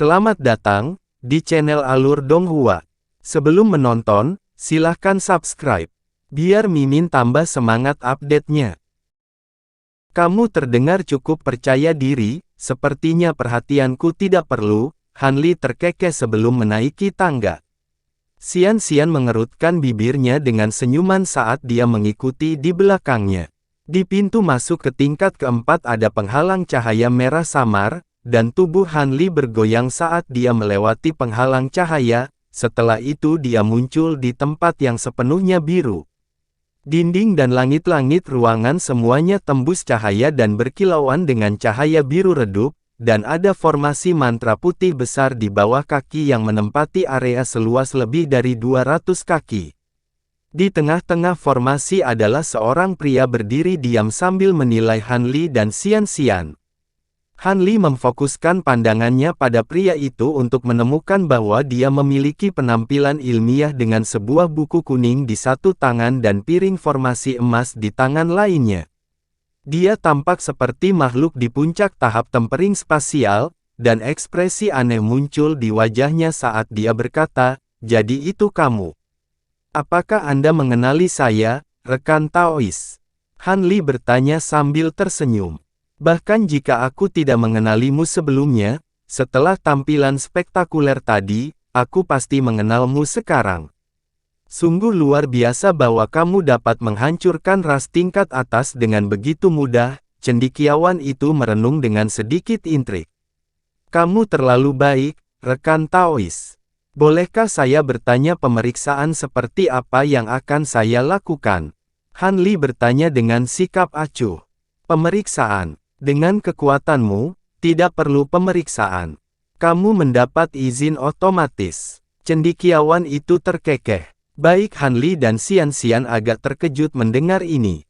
Selamat datang di channel Alur Donghua. Sebelum menonton, silahkan subscribe, biar Mimin tambah semangat update-nya. Kamu terdengar cukup percaya diri, sepertinya perhatianku tidak perlu, Hanli terkekeh sebelum menaiki tangga. Xian mengerutkan bibirnya dengan senyuman saat dia mengikuti di belakangnya. Di pintu masuk ke tingkat keempat ada penghalang cahaya merah samar, dan tubuh Hanli bergoyang saat dia melewati penghalang cahaya. Setelah itu dia muncul di tempat yang sepenuhnya biru. Dinding dan langit-langit ruangan semuanya tembus cahaya dan berkilauan dengan cahaya biru redup, dan ada formasi mantra putih besar di bawah kaki yang menempati area seluas lebih dari 200 kaki. Di tengah-tengah formasi adalah seorang pria berdiri diam sambil menilai Hanli dan Xian. Hanli memfokuskan pandangannya pada pria itu untuk menemukan bahwa dia memiliki penampilan ilmiah dengan sebuah buku kuning di satu tangan dan piring formasi emas di tangan lainnya. Dia tampak seperti makhluk di puncak tahap tempering spasial, dan ekspresi aneh muncul di wajahnya saat dia berkata, "Jadi itu kamu. Apakah Anda mengenali saya, rekan Taois?" Hanli bertanya sambil tersenyum. "Bahkan jika aku tidak mengenalimu sebelumnya, setelah tampilan spektakuler tadi, aku pasti mengenalmu sekarang. Sungguh luar biasa bahwa kamu dapat menghancurkan ras tingkat atas dengan begitu mudah." Cendekiawan itu merenung dengan sedikit intrik. "Kamu terlalu baik, rekan Taois. Bolehkah saya bertanya pemeriksaan seperti apa yang akan saya lakukan?" Hanli bertanya dengan sikap acuh. "Pemeriksaan? Dengan kekuatanmu, tidak perlu pemeriksaan. Kamu mendapat izin otomatis." Cendekiawan itu terkekeh. Baik Hanli dan Xian agak terkejut mendengar ini.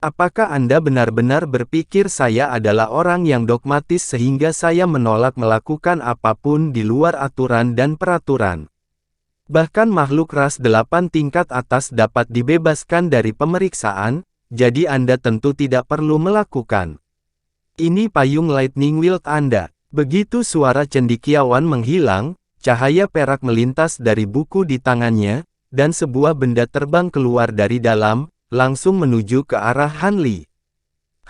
Apakah Anda benar-benar berpikir saya adalah orang yang dogmatis sehingga saya menolak melakukan apapun di luar aturan dan peraturan? Bahkan makhluk ras 8 tingkat atas dapat dibebaskan dari pemeriksaan, jadi Anda tentu tidak perlu melakukan. Ini payung Lightning Wild Anda." Begitu suara cendekiawan menghilang, cahaya perak melintas dari buku di tangannya, dan sebuah benda terbang keluar dari dalam, langsung menuju ke arah Hanli.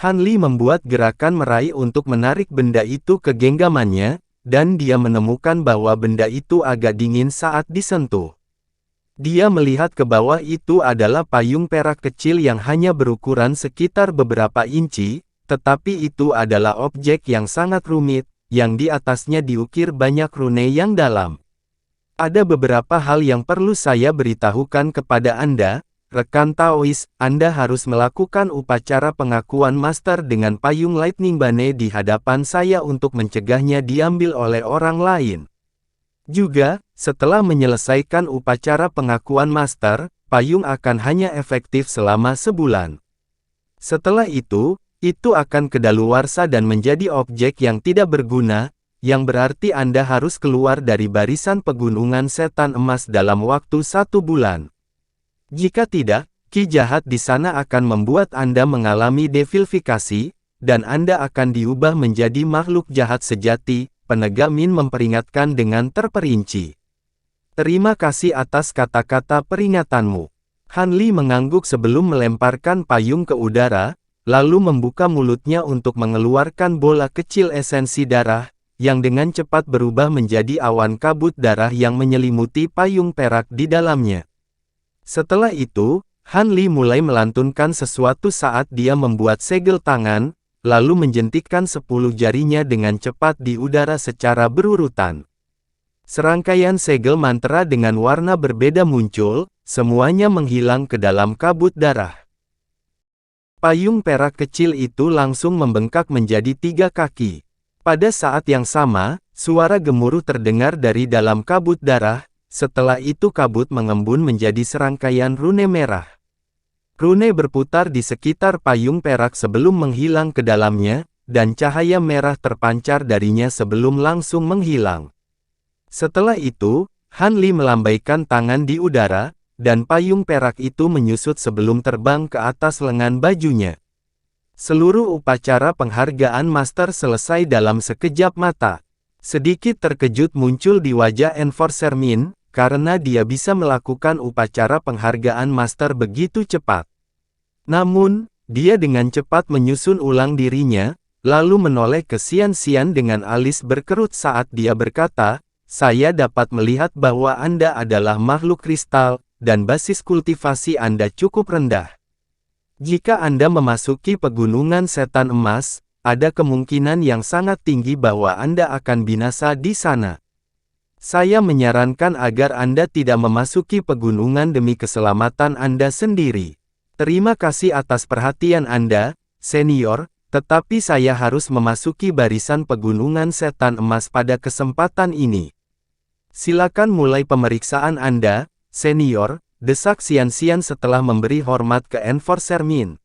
Hanli membuat gerakan meraih untuk menarik benda itu ke genggamannya, dan dia menemukan bahwa benda itu agak dingin saat disentuh. Dia melihat ke bawah itu adalah payung perak kecil yang hanya berukuran sekitar beberapa inci, tetapi itu adalah objek yang sangat rumit, yang di atasnya diukir banyak rune yang dalam. "Ada beberapa hal yang perlu saya beritahukan kepada Anda, rekan Taois. Anda harus melakukan upacara pengakuan master dengan payung Lightning Bane di hadapan saya untuk mencegahnya diambil oleh orang lain. Juga, setelah menyelesaikan upacara pengakuan master, payung akan hanya efektif selama sebulan. Setelah itu akan kedaluarsa dan menjadi objek yang tidak berguna, yang berarti Anda harus keluar dari barisan pegunungan setan emas dalam waktu 1 bulan. Jika tidak, ki jahat di sana akan membuat Anda mengalami devilifikasi, dan Anda akan diubah menjadi makhluk jahat sejati." Penegak Min memperingatkan dengan terperinci. "Terima kasih atas kata-kata peringatanmu." Hanli mengangguk sebelum melemparkan payung ke udara, lalu membuka mulutnya untuk mengeluarkan bola kecil esensi darah, yang dengan cepat berubah menjadi awan kabut darah yang menyelimuti payung perak di dalamnya. Setelah itu, Hanli mulai melantunkan sesuatu saat dia membuat segel tangan, lalu menjentikkan 10 jarinya dengan cepat di udara secara berurutan. Serangkaian segel mantra dengan warna berbeda muncul, semuanya menghilang ke dalam kabut darah. Payung perak kecil itu langsung membengkak menjadi 3 kaki. Pada saat yang sama, suara gemuruh terdengar dari dalam kabut darah. Setelah itu kabut mengembun menjadi serangkaian rune merah. Rune berputar di sekitar payung perak sebelum menghilang ke dalamnya, dan cahaya merah terpancar darinya sebelum langsung menghilang. Setelah itu, Hanli melambaikan tangan di udara, dan payung perak itu menyusut sebelum terbang ke atas lengan bajunya. Seluruh upacara penghargaan master selesai dalam sekejap mata. Sedikit terkejut muncul di wajah Enforcer Min, karena dia bisa melakukan upacara penghargaan master begitu cepat. Namun, dia dengan cepat menyusun ulang dirinya, lalu menoleh ke Xian dengan alis berkerut saat dia berkata, "Saya dapat melihat bahwa Anda adalah makhluk kristal, dan basis kultivasi Anda cukup rendah. Jika Anda memasuki pegunungan setan emas, ada kemungkinan yang sangat tinggi bahwa Anda akan binasa di sana. Saya menyarankan agar Anda tidak memasuki pegunungan demi keselamatan Anda sendiri. Terima kasih atas perhatian Anda, senior, tetapi saya harus memasuki barisan pegunungan setan emas pada kesempatan ini. Silakan mulai pemeriksaan Anda, senior," desak Xian setelah memberi hormat ke Enforcer Min.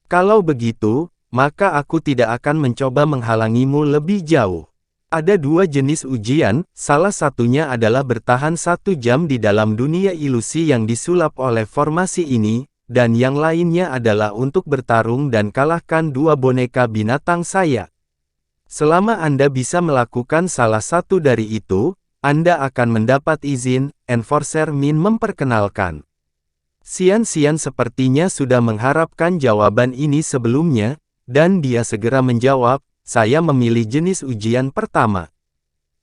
"Kalau begitu, maka aku tidak akan mencoba menghalangimu lebih jauh. Ada dua jenis ujian, salah satunya adalah bertahan 1 jam di dalam dunia ilusi yang disulap oleh formasi ini, dan yang lainnya adalah untuk bertarung dan kalahkan 2 boneka binatang saya. Selama Anda bisa melakukan salah satu dari itu, Anda akan mendapat izin," Enforcer Min memperkenalkan. Xian sepertinya sudah mengharapkan jawaban ini sebelumnya, dan dia segera menjawab, "Saya memilih jenis ujian pertama."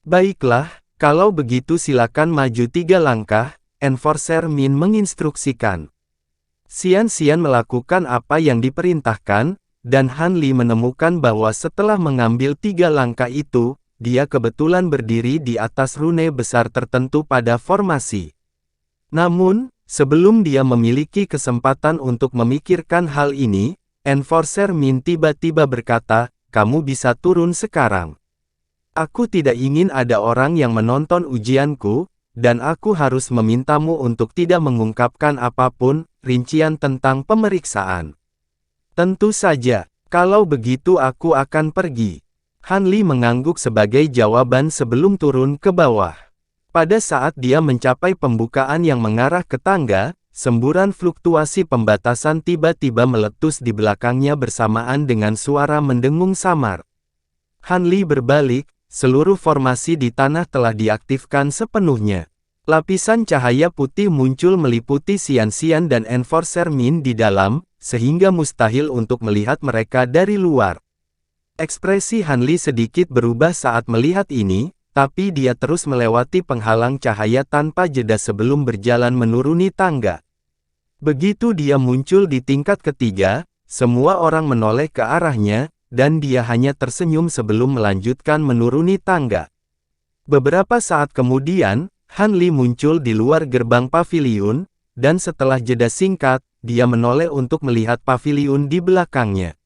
"Baiklah, kalau begitu silakan maju 3 langkah," Enforcer Min menginstruksikan. Xian melakukan apa yang diperintahkan, dan Han Li menemukan bahwa setelah mengambil 3 langkah itu, dia kebetulan berdiri di atas rune besar tertentu pada formasi. Namun, sebelum dia memiliki kesempatan untuk memikirkan hal ini, Enforcer Min tiba-tiba berkata, "Kamu bisa turun sekarang. Aku tidak ingin ada orang yang menonton ujianku, dan aku harus memintamu untuk tidak mengungkapkan apapun, rincian tentang pemeriksaan." "Tentu saja, kalau begitu aku akan pergi." Han Li mengangguk sebagai jawaban sebelum turun ke bawah. Pada saat dia mencapai pembukaan yang mengarah ke tangga, semburan fluktuasi pembatasan tiba-tiba meletus di belakangnya bersamaan dengan suara mendengung samar. Han Li berbalik, seluruh formasi di tanah telah diaktifkan sepenuhnya. Lapisan cahaya putih muncul meliputi Xian dan Enforcer Min di dalam, sehingga mustahil untuk melihat mereka dari luar. Ekspresi Han Li sedikit berubah saat melihat ini, tapi dia terus melewati penghalang cahaya tanpa jeda sebelum berjalan menuruni tangga. Begitu dia muncul di tingkat ketiga, semua orang menoleh ke arahnya, dan dia hanya tersenyum sebelum melanjutkan menuruni tangga. Beberapa saat kemudian, Han Li muncul di luar gerbang paviliun, dan setelah jeda singkat, dia menoleh untuk melihat paviliun di belakangnya.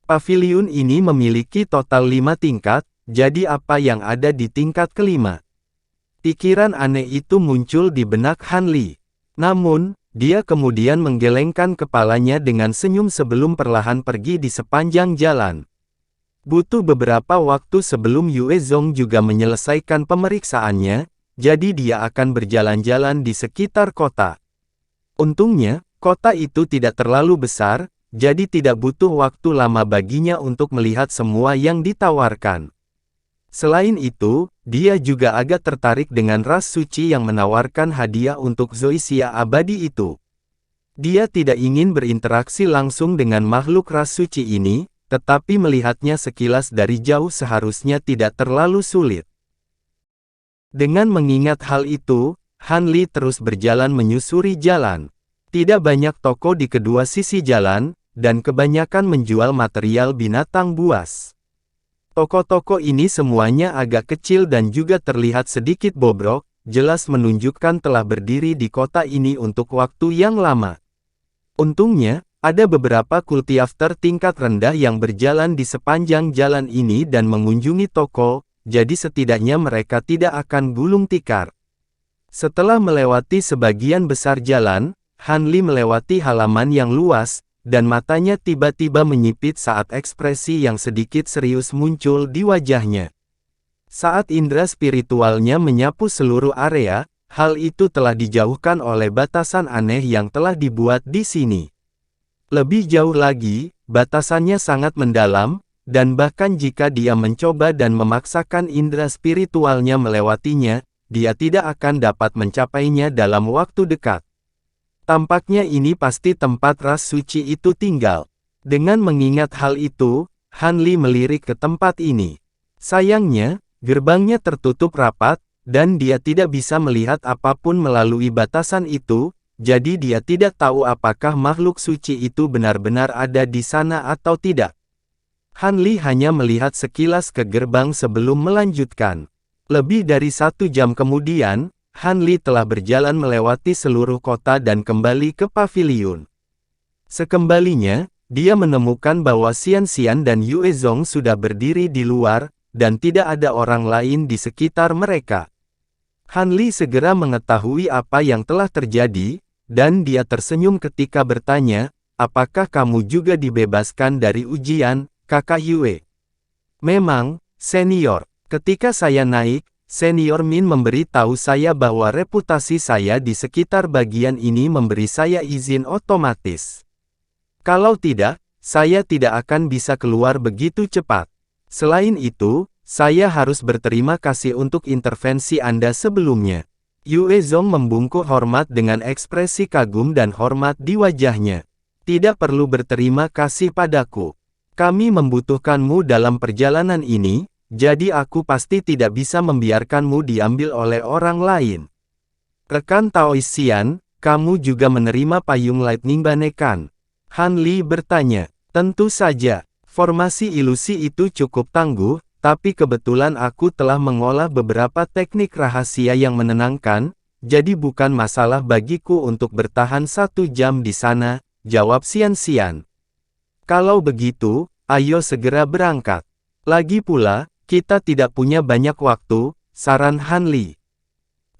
Paviliun ini memiliki total 5 tingkat, jadi apa yang ada di tingkat kelima? Pikiran aneh itu muncul di benak Han Li. Namun, dia kemudian menggelengkan kepalanya dengan senyum sebelum perlahan pergi di sepanjang jalan. Butuh beberapa waktu sebelum Yue Zong juga menyelesaikan pemeriksaannya, jadi dia akan berjalan-jalan di sekitar kota. Untungnya, kota itu tidak terlalu besar, jadi tidak butuh waktu lama baginya untuk melihat semua yang ditawarkan. Selain itu, dia juga agak tertarik dengan ras suci yang menawarkan hadiah untuk Zoisia abadi itu. Dia tidak ingin berinteraksi langsung dengan makhluk ras suci ini, tetapi melihatnya sekilas dari jauh seharusnya tidak terlalu sulit. Dengan mengingat hal itu, Han Li terus berjalan menyusuri jalan. Tidak banyak toko di kedua sisi jalan, dan kebanyakan menjual material binatang buas. Toko-toko ini semuanya agak kecil dan juga terlihat sedikit bobrok, jelas menunjukkan telah berdiri di kota ini untuk waktu yang lama. Untungnya, ada beberapa kultiafter tingkat rendah yang berjalan di sepanjang jalan ini dan mengunjungi toko, jadi setidaknya mereka tidak akan gulung tikar. Setelah melewati sebagian besar jalan, Han Li melewati halaman yang luas, dan matanya tiba-tiba menyipit saat ekspresi yang sedikit serius muncul di wajahnya. Saat indera spiritualnya menyapu seluruh area, hal itu telah dijauhkan oleh batasan aneh yang telah dibuat di sini. Lebih jauh lagi, batasannya sangat mendalam, dan bahkan jika dia mencoba dan memaksakan indera spiritualnya melewatinya, dia tidak akan dapat mencapainya dalam waktu dekat. Tampaknya ini pasti tempat ras suci itu tinggal. Dengan mengingat hal itu, Han Li melirik ke tempat ini. Sayangnya, gerbangnya tertutup rapat, dan dia tidak bisa melihat apapun melalui batasan itu, jadi dia tidak tahu apakah makhluk suci itu benar-benar ada di sana atau tidak. Han Li hanya melihat sekilas ke gerbang sebelum melanjutkan. Lebih dari 1 jam kemudian, Han Li telah berjalan melewati seluruh kota dan kembali ke paviliun. Sekembalinya, dia menemukan bahwa Xian Xian dan Yue Zong sudah berdiri di luar, dan tidak ada orang lain di sekitar mereka. Han Li segera mengetahui apa yang telah terjadi, dan dia tersenyum ketika bertanya, apakah kamu juga dibebaskan dari ujian, kakak Yue? Memang, senior. Ketika saya naik, Senior Min memberi tahu saya bahwa reputasi saya di sekitar bagian ini memberi saya izin otomatis. Kalau tidak, saya tidak akan bisa keluar begitu cepat. Selain itu, saya harus berterima kasih untuk intervensi Anda sebelumnya. Yue Zong membungkuk hormat dengan ekspresi kagum dan hormat di wajahnya. Tidak perlu berterima kasih padaku. Kami membutuhkanmu dalam perjalanan ini, jadi aku pasti tidak bisa membiarkanmu diambil oleh orang lain. Rekan Taois Xian, kamu juga menerima payung Lightning Bane kan? Han Li bertanya. Tentu saja, formasi ilusi itu cukup tangguh, tapi kebetulan aku telah mengolah beberapa teknik rahasia yang menenangkan, jadi bukan masalah bagiku untuk bertahan 1 jam di sana, jawab Xian Xian. Kalau begitu, ayo segera berangkat. Lagi pula, kita tidak punya banyak waktu, saran Han Li.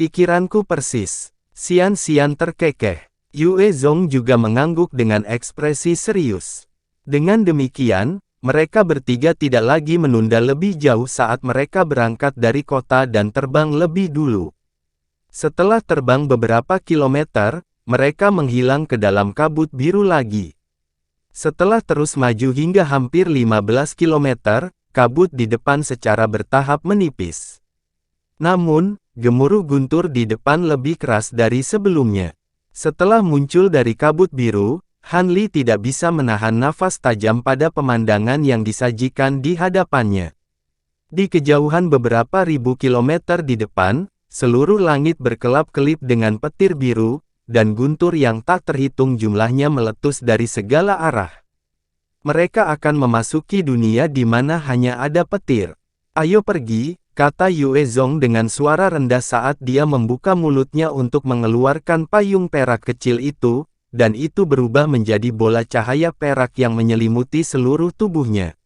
Pikiranku persis. Xian Xian terkekeh. Yue Zong juga mengangguk dengan ekspresi serius. Dengan demikian, mereka bertiga tidak lagi menunda lebih jauh saat mereka berangkat dari kota dan terbang lebih dulu. Setelah terbang beberapa kilometer, mereka menghilang ke dalam kabut biru lagi. Setelah terus maju hingga hampir 15 kilometer, kabut di depan secara bertahap menipis. Namun, gemuruh guntur di depan lebih keras dari sebelumnya. Setelah muncul dari kabut biru, Han Li tidak bisa menahan nafas tajam pada pemandangan yang disajikan di hadapannya. Di kejauhan beberapa ribu kilometer di depan, seluruh langit berkelap-kelip dengan petir biru, dan guntur yang tak terhitung jumlahnya meletus dari segala arah. Mereka akan memasuki dunia di mana hanya ada petir. Ayo pergi, kata Yue Zong dengan suara rendah saat dia membuka mulutnya untuk mengeluarkan payung perak kecil itu, dan itu berubah menjadi bola cahaya perak yang menyelimuti seluruh tubuhnya.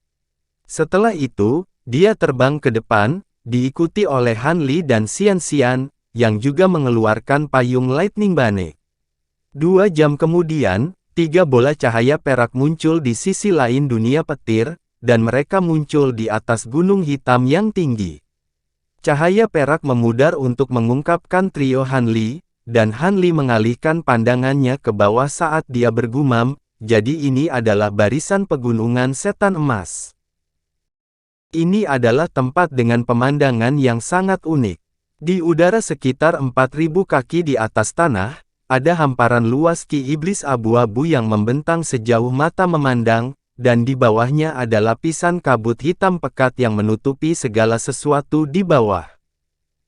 Setelah itu, dia terbang ke depan, diikuti oleh Han Li dan Xian Xian, yang juga mengeluarkan payung Lightning Bane. 2 jam kemudian, 3 bola cahaya perak muncul di sisi lain dunia petir, dan mereka muncul di atas gunung hitam yang tinggi. Cahaya perak memudar untuk mengungkapkan trio Han Li, dan Han Li mengalihkan pandangannya ke bawah saat dia bergumam, jadi ini adalah barisan pegunungan setan emas. Ini adalah tempat dengan pemandangan yang sangat unik. Di udara sekitar 4.000 kaki di atas tanah, ada hamparan luas ki iblis abu-abu yang membentang sejauh mata memandang, dan di bawahnya ada lapisan kabut hitam pekat yang menutupi segala sesuatu di bawah.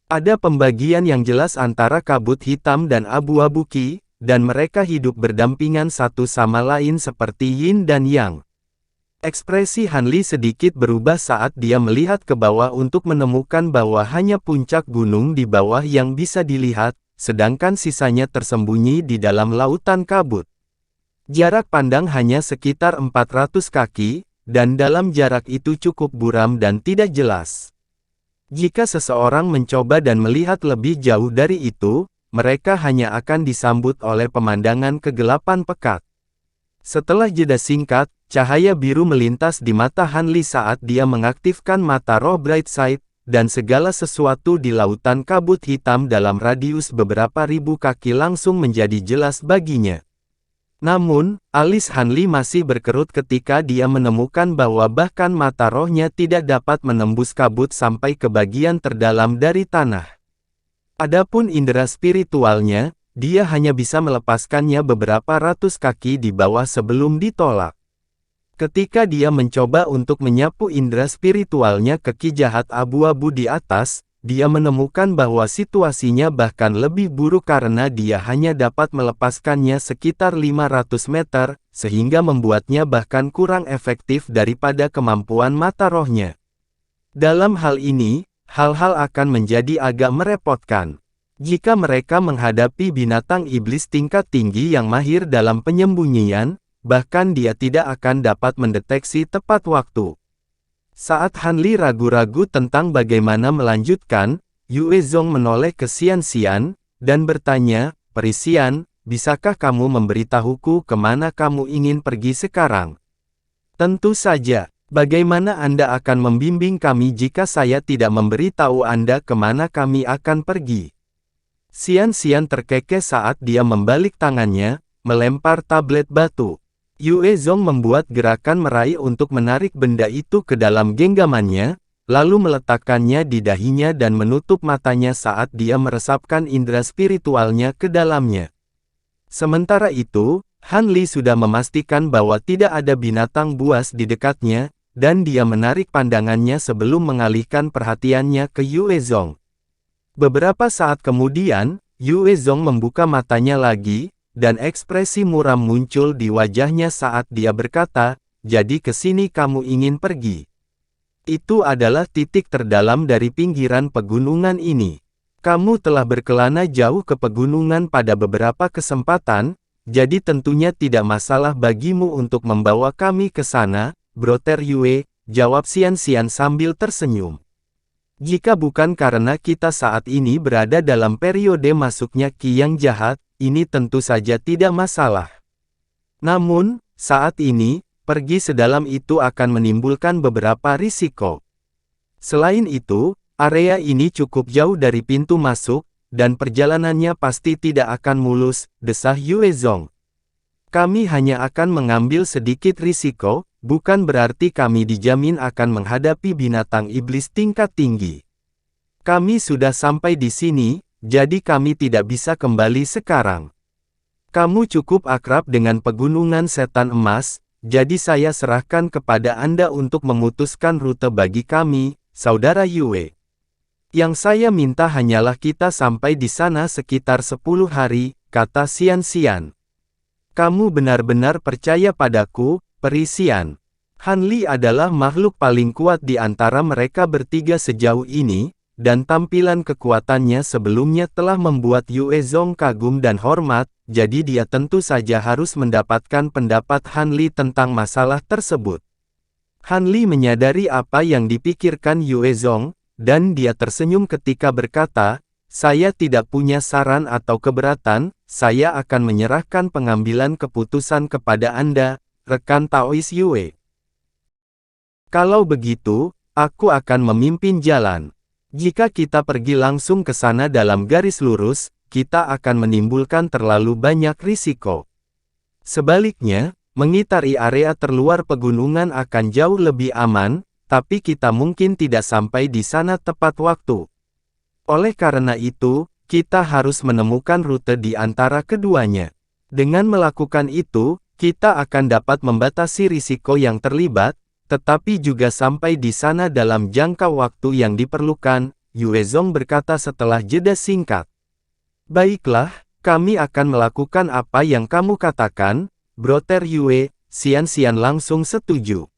Ada pembagian yang jelas antara kabut hitam dan abu-abu ki, dan mereka hidup berdampingan satu sama lain seperti yin dan yang. Ekspresi Han Li sedikit berubah saat dia melihat ke bawah untuk menemukan bahwa hanya puncak gunung di bawah yang bisa dilihat, sedangkan sisanya tersembunyi di dalam lautan kabut. Jarak pandang hanya sekitar 400 kaki, dan dalam jarak itu cukup buram dan tidak jelas. Jika seseorang mencoba dan melihat lebih jauh dari itu, mereka hanya akan disambut oleh pemandangan kegelapan pekat. Setelah jeda singkat, cahaya biru melintas di mata Han Li saat dia mengaktifkan mata roh Bright Sight, dan segala sesuatu di lautan kabut hitam dalam radius beberapa ribu kaki langsung menjadi jelas baginya. Namun, alis Hanli masih berkerut ketika dia menemukan bahwa bahkan mata rohnya tidak dapat menembus kabut sampai ke bagian terdalam dari tanah. Adapun indera spiritualnya, dia hanya bisa melepaskannya beberapa ratus kaki di bawah sebelum ditolak. Ketika dia mencoba untuk menyapu indera spiritualnya ke ki jahat abu-abu di atas, dia menemukan bahwa situasinya bahkan lebih buruk karena dia hanya dapat melepaskannya sekitar 500 meter, sehingga membuatnya bahkan kurang efektif daripada kemampuan mata rohnya. Dalam hal ini, hal-hal akan menjadi agak merepotkan. Jika mereka menghadapi binatang iblis tingkat tinggi yang mahir dalam penyembunyian, bahkan dia tidak akan dapat mendeteksi tepat waktu. Saat Hanli ragu-ragu tentang bagaimana melanjutkan, Yue Zong menoleh ke Xian Xian, dan bertanya, "Peri Xian, bisakah kamu memberitahuku kemana kamu ingin pergi sekarang?" "Tentu saja, bagaimana Anda akan membimbing kami jika saya tidak memberitahu Anda kemana kami akan pergi?" Xian Xian terkekeh saat dia membalik tangannya, melempar tablet batu. Yue Zong membuat gerakan meraih untuk menarik benda itu ke dalam genggamannya, lalu meletakkannya di dahinya dan menutup matanya saat dia meresapkan indera spiritualnya ke dalamnya. Sementara itu, Hanli sudah memastikan bahwa tidak ada binatang buas di dekatnya, dan dia menarik pandangannya sebelum mengalihkan perhatiannya ke Yue Zong. Beberapa saat kemudian, Yue Zong membuka matanya lagi, dan ekspresi muram muncul di wajahnya saat dia berkata, "Jadi ke sini kamu ingin pergi?" Itu adalah titik terdalam dari pinggiran pegunungan ini. Kamu telah berkelana jauh ke pegunungan pada beberapa kesempatan, jadi tentunya tidak masalah bagimu untuk membawa kami ke sana, Brother Yue, jawab Xian Xian sambil tersenyum. Jika bukan karena kita saat ini berada dalam periode masuknya ki yang jahat, ini tentu saja tidak masalah. Namun, saat ini, pergi sedalam itu akan menimbulkan beberapa risiko. Selain itu, area ini cukup jauh dari pintu masuk, dan perjalanannya pasti tidak akan mulus, desah Yue Zong. Kami hanya akan mengambil sedikit risiko, bukan berarti kami dijamin akan menghadapi binatang iblis tingkat tinggi. Kami sudah sampai di sini, jadi kami tidak bisa kembali sekarang. Kamu cukup akrab dengan pegunungan setan emas, jadi saya serahkan kepada Anda untuk memutuskan rute bagi kami, Saudara Yue. Yang saya minta hanyalah kita sampai di sana sekitar 10 hari, kata Xian Xian. Kamu benar-benar percaya padaku, Peri Xian. Hanli adalah makhluk paling kuat di antara mereka bertiga sejauh ini, dan tampilan kekuatannya sebelumnya telah membuat Yue Zong kagum dan hormat, jadi dia tentu saja harus mendapatkan pendapat Hanli tentang masalah tersebut. Hanli menyadari apa yang dipikirkan Yue Zong, dan dia tersenyum ketika berkata, "Saya tidak punya saran atau keberatan, saya akan menyerahkan pengambilan keputusan kepada Anda, rekan Taois Yue. Kalau begitu, aku akan memimpin jalan. Jika kita pergi langsung ke sana dalam garis lurus, kita akan menimbulkan terlalu banyak risiko. Sebaliknya, mengitari area terluar pegunungan akan jauh lebih aman, tapi kita mungkin tidak sampai di sana tepat waktu. Oleh karena itu, kita harus menemukan rute di antara keduanya. Dengan melakukan itu, kita akan dapat membatasi risiko yang terlibat, tetapi juga sampai di sana dalam jangka waktu yang diperlukan, Yue Zong berkata setelah jeda singkat. Baiklah, kami akan melakukan apa yang kamu katakan, Brother Yue, Xian Xian langsung setuju.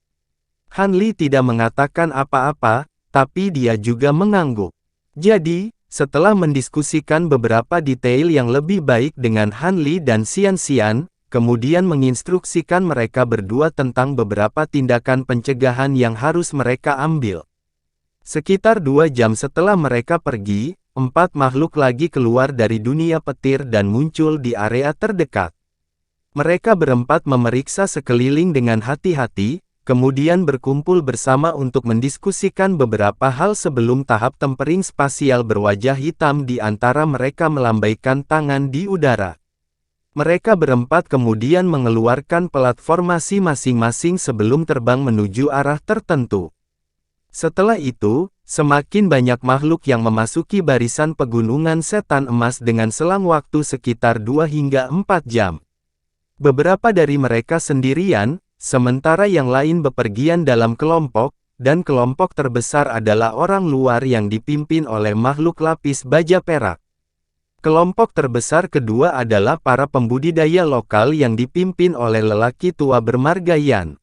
Hanli tidak mengatakan apa-apa, tapi dia juga mengangguk. Jadi, setelah mendiskusikan beberapa detail yang lebih baik dengan Hanli dan Xian Xian, kemudian menginstruksikan mereka berdua tentang beberapa tindakan pencegahan yang harus mereka ambil. Sekitar 2 jam setelah mereka pergi, 4 makhluk lagi keluar dari dunia petir dan muncul di area terdekat. Mereka berempat memeriksa sekeliling dengan hati-hati, kemudian berkumpul bersama untuk mendiskusikan beberapa hal sebelum tahap tempering spasial berwajah hitam di antara mereka melambaikan tangan di udara. Mereka berempat kemudian mengeluarkan platformasi masing-masing sebelum terbang menuju arah tertentu. Setelah itu, semakin banyak makhluk yang memasuki barisan pegunungan setan emas dengan selang waktu sekitar 2 hingga 4 jam. Beberapa dari mereka sendirian, sementara yang lain bepergian dalam kelompok, dan kelompok terbesar adalah orang luar yang dipimpin oleh makhluk lapis baja perak. Kelompok terbesar kedua adalah para pembudidaya lokal yang dipimpin oleh lelaki tua bermarga Yan.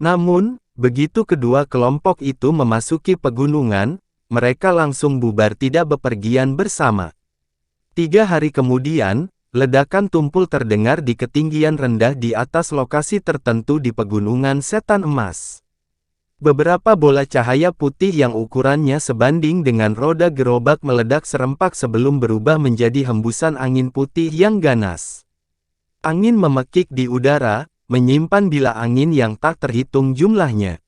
Namun, begitu kedua kelompok itu memasuki pegunungan, mereka langsung bubar tidak bepergian bersama. 3 hari kemudian, ledakan tumpul terdengar di ketinggian rendah di atas lokasi tertentu di pegunungan setan emas. Beberapa bola cahaya putih yang ukurannya sebanding dengan roda gerobak meledak serempak sebelum berubah menjadi hembusan angin putih yang ganas. Angin memekik di udara, menyimpan bila angin yang tak terhitung jumlahnya.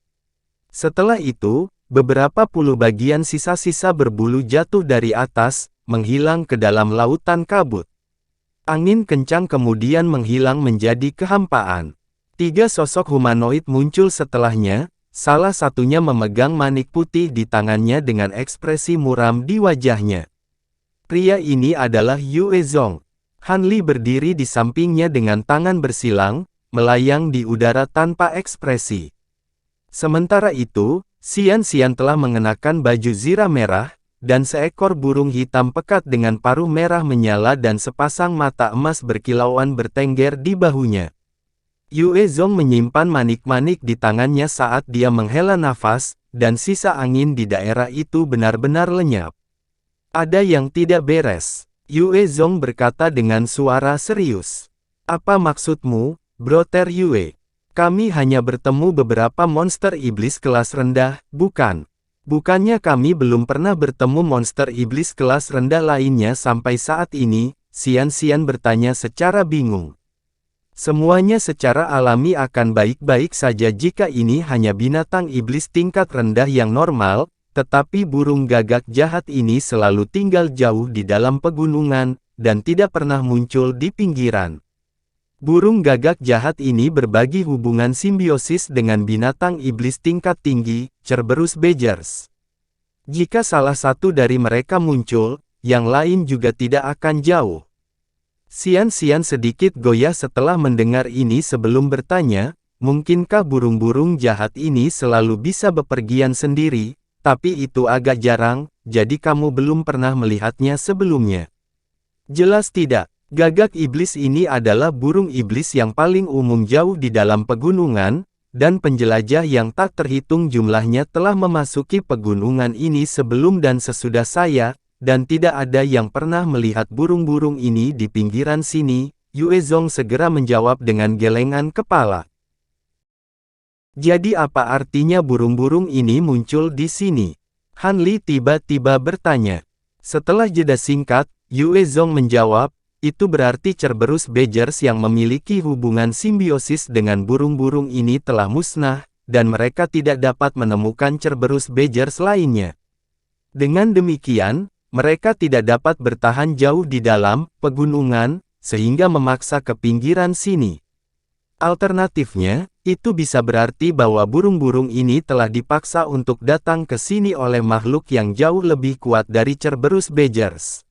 Setelah itu, beberapa puluh bagian sisa-sisa berbulu jatuh dari atas, menghilang ke dalam lautan kabut. Angin kencang kemudian menghilang menjadi kehampaan. 3 sosok humanoid muncul setelahnya. Salah satunya memegang manik putih di tangannya dengan ekspresi muram di wajahnya. Pria ini adalah Yue Zong. Han Li berdiri di sampingnya dengan tangan bersilang, melayang di udara tanpa ekspresi. Sementara itu, Xian Xian telah mengenakan baju zirah merah, dan seekor burung hitam pekat dengan paruh merah menyala dan sepasang mata emas berkilauan bertengger di bahunya. Yue Zong menyimpan manik-manik di tangannya saat dia menghela nafas, dan sisa angin di daerah itu benar-benar lenyap. Ada yang tidak beres. Yue Zong berkata dengan suara serius. Apa maksudmu, Brother Yue? Kami hanya bertemu beberapa monster iblis kelas rendah, bukan? Bukannya kami belum pernah bertemu monster iblis kelas rendah lainnya sampai saat ini? Xian Xian bertanya secara bingung. Semuanya secara alami akan baik-baik saja jika ini hanya binatang iblis tingkat rendah yang normal, tetapi burung gagak jahat ini selalu tinggal jauh di dalam pegunungan, dan tidak pernah muncul di pinggiran. Burung gagak jahat ini berbagi hubungan simbiosis dengan binatang iblis tingkat tinggi, Cerberus Badgers. Jika salah satu dari mereka muncul, yang lain juga tidak akan jauh. Xian Xian sedikit goyah setelah mendengar ini sebelum bertanya, mungkinkah burung-burung jahat ini selalu bisa bepergian sendiri, tapi itu agak jarang, jadi kamu belum pernah melihatnya sebelumnya. Jelas tidak, gagak iblis ini adalah burung iblis yang paling umum jauh di dalam pegunungan, dan penjelajah yang tak terhitung jumlahnya telah memasuki pegunungan ini sebelum dan sesudah saya, dan tidak ada yang pernah melihat burung-burung ini di pinggiran sini. Yue Zong segera menjawab dengan gelengan kepala. Jadi apa artinya burung-burung ini muncul di sini? Han Li tiba-tiba bertanya. Setelah jeda singkat, Yue Zong menjawab, itu berarti Cerberus Badgers yang memiliki hubungan simbiosis dengan burung-burung ini telah musnah, dan mereka tidak dapat menemukan Cerberus Badgers lainnya. Dengan demikian, mereka tidak dapat bertahan jauh di dalam pegunungan, sehingga memaksa ke pinggiran sini. Alternatifnya, itu bisa berarti bahwa burung-burung ini telah dipaksa untuk datang ke sini oleh makhluk yang jauh lebih kuat dari Cerberus Badgers.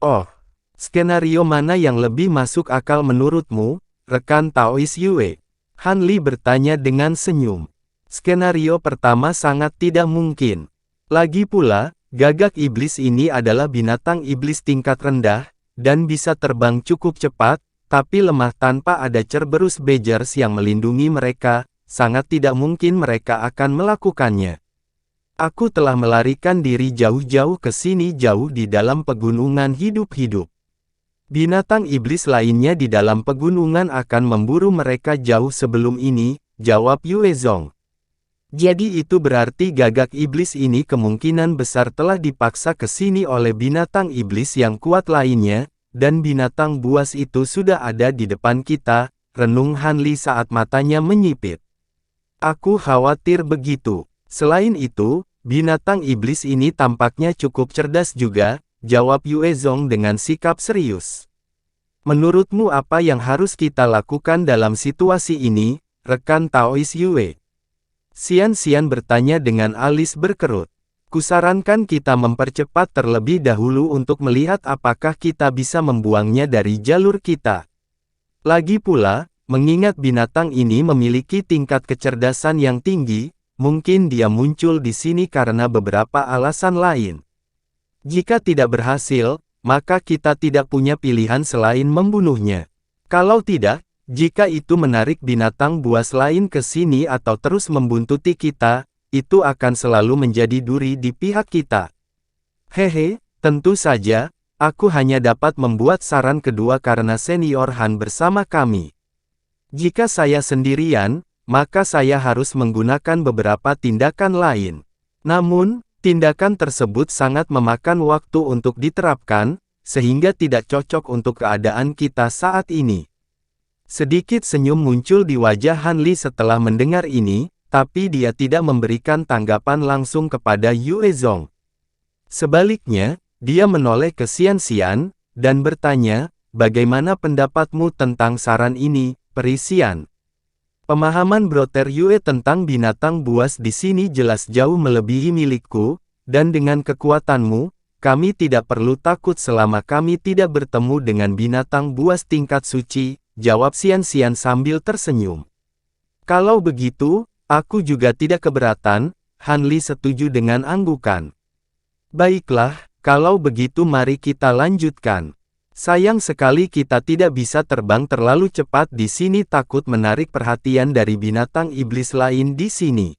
Oh, skenario mana yang lebih masuk akal menurutmu, rekan Taois Yue? Han Li bertanya dengan senyum. Skenario pertama sangat tidak mungkin. Lagi pula, gagak iblis ini adalah binatang iblis tingkat rendah, dan bisa terbang cukup cepat, tapi lemah tanpa ada Cerberus Badgers yang melindungi mereka, sangat tidak mungkin mereka akan melakukannya. Aku telah melarikan diri jauh-jauh ke sini jauh di dalam pegunungan hidup-hidup. Binatang iblis lainnya di dalam pegunungan akan memburu mereka jauh sebelum ini, jawab Yue Zong. Jadi itu berarti gagak iblis ini kemungkinan besar telah dipaksa ke sini oleh binatang iblis yang kuat lainnya, dan binatang buas itu sudah ada di depan kita, renung Han Li saat matanya menyipit. Aku khawatir begitu. Selain itu, binatang iblis ini tampaknya cukup cerdas juga, jawab Yue Zong dengan sikap serius. Menurutmu apa yang harus kita lakukan dalam situasi ini, rekan Taois Yue? Xian bertanya dengan alis berkerut. Kusarankan kita mempercepat terlebih dahulu untuk melihat apakah kita bisa membuangnya dari jalur kita. Lagi pula, mengingat binatang ini memiliki tingkat kecerdasan yang tinggi, mungkin dia muncul di sini karena beberapa alasan lain. Jika tidak berhasil, maka kita tidak punya pilihan selain membunuhnya. Kalau tidak, jika itu menarik binatang buas lain ke sini atau terus membuntuti kita, itu akan selalu menjadi duri di pihak kita. Hehe, tentu saja, aku hanya dapat membuat saran kedua karena senior Han bersama kami. Jika saya sendirian, maka saya harus menggunakan beberapa tindakan lain. Namun, tindakan tersebut sangat memakan waktu untuk diterapkan, sehingga tidak cocok untuk keadaan kita saat ini. Sedikit senyum muncul di wajah Han Li setelah mendengar ini, tapi dia tidak memberikan tanggapan langsung kepada Yue Zong. Sebaliknya, dia menoleh ke Xian, dan bertanya, bagaimana pendapatmu tentang saran ini, Peri Xian? Pemahaman Brother Yue tentang binatang buas di sini jelas jauh melebihi milikku, dan dengan kekuatanmu, kami tidak perlu takut selama kami tidak bertemu dengan binatang buas tingkat suci, jawab Xian sambil tersenyum. Kalau begitu, aku juga tidak keberatan, Han Li setuju dengan anggukan. Baiklah, kalau begitu mari kita lanjutkan. Sayang sekali kita tidak bisa terbang terlalu cepat di sini takut menarik perhatian dari binatang iblis lain di sini.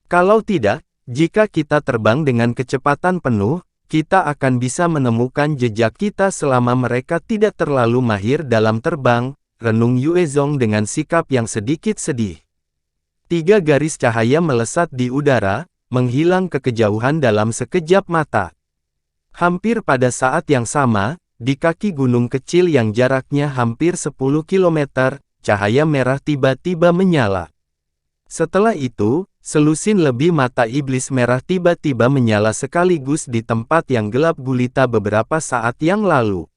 Kalau tidak, jika kita terbang dengan kecepatan penuh, kita akan bisa menemukan jejak kita selama mereka tidak terlalu mahir dalam terbang, renung Yue Zong dengan sikap yang sedikit sedih. 3 garis cahaya melesat di udara, menghilang ke kejauhan dalam sekejap mata. Hampir pada saat yang sama, di kaki gunung kecil yang jaraknya hampir 10 km, cahaya merah tiba-tiba menyala. Setelah itu, selusin lebih mata iblis merah tiba-tiba menyala sekaligus di tempat yang gelap gulita beberapa saat yang lalu.